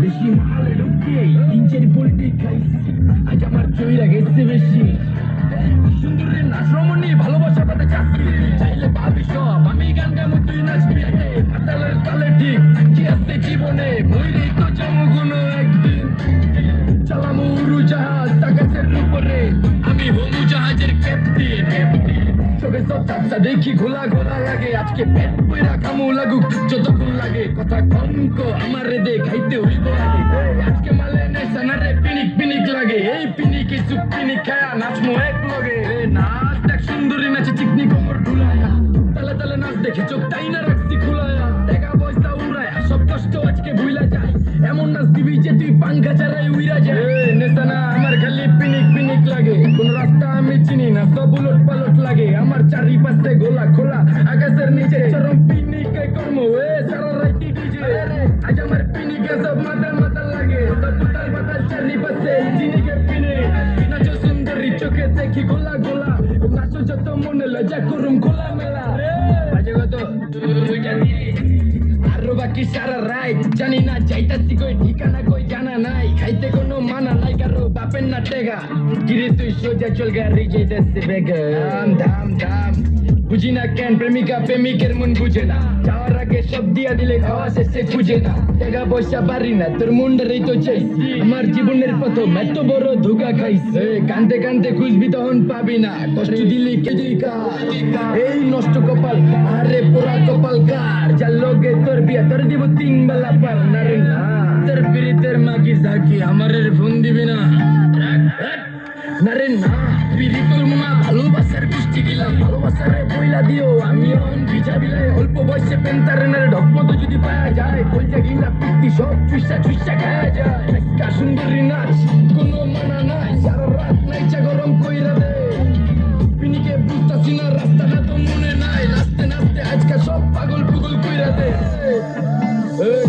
বেশি মালে ঢুকে তিন পোল্ট্রি খাইছি, আজ আমার চইরা গেছে বেশি। সুন্দরের নাচ রমণী ভালোবাসা পাতে চাকরি, চাইলে পাবি সব, আমি গান গামো তুই নাচবি। পাতালের তালে ঠিক কি আছে জীবনে, মইরেই তো যাবো কোনো একদিন। চালামো উড়োজাহাজ আকাশের উপরে, আমি হমু জাহাজের ক্যাপ্টেন। চোখে সব চাপসা দেখি ঘোলা ঘোলা লাগে, আজকে পেট পয়রা খামু লাগুক যতক্ষণ লাগে। কথা কম কো আমার রে খাইতে হইব আগে, আজকে মালে নেশা না রে পিনিক পিনিক লাগে। এই পিনিকে চুপ পিনিক খায়া নাচমু এক লগে। নাচ দেখ সুন্দরী নাচে চিকনি কোমর ঢুলায়া, তালে তালে নাচ দেখে চোখ তাই না রাখছি খুলায়া। টাকা পয়সা উড়ায়া সব কষ্ট আজকে ভুইলা যায়, এমন নাচ দিবি যে তুই পাঙ্খা ছাড়াই উইরা যায়। নেশা না আমার খালি পিনিক পিনিক লাগে, কোন রাস্তা আমি চিনি না, সব উলট পালট লাগে। আমার চারিপাশে গোলা খোলা আকাশের নিচে চরম পিনিকে কর্ম সারা রাইতি ডিজে। আজ আমার পিনিকে সব মাতাল মাতাল লাগে, সব উতাল পাতাল চারিপাশে চিনিকে পিনে। নাচো সুন্দরী চোখে দেখি গোলা গোলা, নাচো যত মনে লজ্জা করুম খোলা মেলা। বাজে কত দুইটা দিলি আরো বাকি সারা রাইট, জানি না যাইতাছি কই ঠিকানা কই জানা নাই। খাইতে কোনো মানা নাই কারো বাপের না টেগা, গিরে তুই সোজা চল গাড়ি যাইতাছে বেগে। ধাম ধাম ধাম বুঝি না কেন প্রেমিকা প্রেমিকের মন বুঝে না, যাওয়ার আগে সব দিয়া দিলে খাওয়া শেষে খুঁজে না। টাকা পয়সা পারি না তোর মুন্ডারেই তো চাইছি, আমার জীবনের প্রথম এত বড় ধোকা খাইছে। কান্দে কান্দে খুঁজবি তখন পাবি না, কষ্ট দিলে কেজি এই নষ্ট কপাল। আরে পোড়া কপাল কার, যার লগে তোর বিয়া তোর দিব 3 বেলা পার না রে না। তোর পিরিতের মাগি ঝাঁকি আমারের ফোন দিবি না না রে না। পিরি করবো না ভালোবাসার বৃষ্টি গিলা, ভালোবাসারে বইলা দিও আমি ভিজা বিলাই। অল্প বয়সে পেন্টারেনের ঢকমতো যদি পাওয়া যায়, বলছে গিলা পিত্তি সব চুইসা চুইসা খাওয়া যায়। একটা সুন্দরী নাচ কোনো মানা নাই, সারা রাত নাইচা গরম কইরা দে। পিনিকে বুঝতাছি না রাস্তাটা তো মনে নাই, নাচতে নাচতে আজকে সব পাগল পুগল কইরা দে।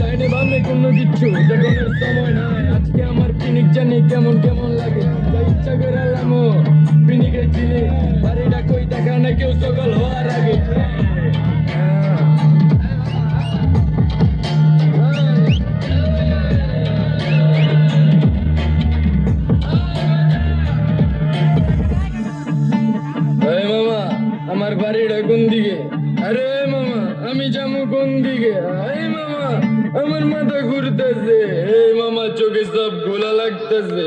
ডাইনে বামে কোনো কিচ্ছু দেখানোর সময় নাই, আজকে আমার পিনিক জানি কেমন কেমন লাগে। যা ইচ্ছা করে লামো পিনিকের চিনি, বাড়িটা কই দেখা না কেউ সকাল হওয়ার আগে। মামা আমার বাড়িটা কোন দিকে? আরে মামা আমি যাবো কোন দিকে? আরে মামা আমার মাথা ঘুরতেছে, এই মামা চোখে সব গোলা লাগতেছে।